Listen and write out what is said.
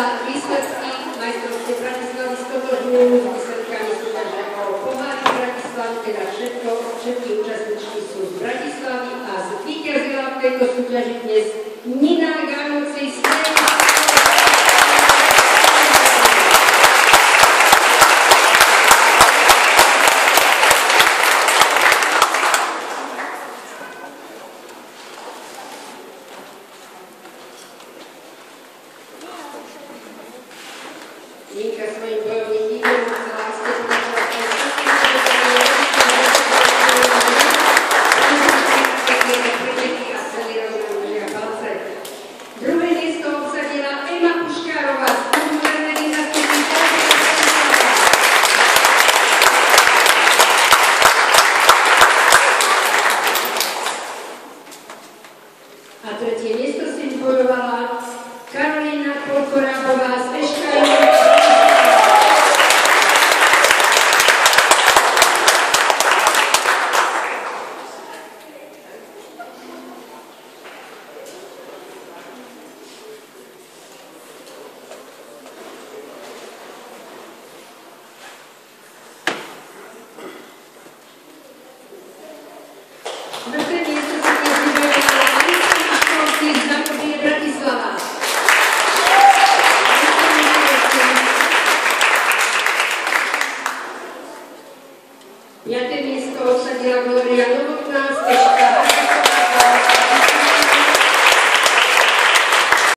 sa výsledky majstrovstiev Bratislavy stotožňujú s výsledkami súťaže o pohári Bratislavy, teda všetky účastničky sú z Bratislavy a zvíťazila v tejto súťaži dnes Nina Gánoci-Smej. Ninka svojim bojovným výkonom chcela vystúpiť a celý rozum držia palce. Druhé miesto obsadila Ema Puškárová z klubu Červený zastupný a tretie miesto si vybojovala Karolína Polkorábová z Eškajů. Čtvrté miesto si tiež vybojovala Alicia Maškovci z Zakopier Bratislava. Piaté miesto obsadila Gloria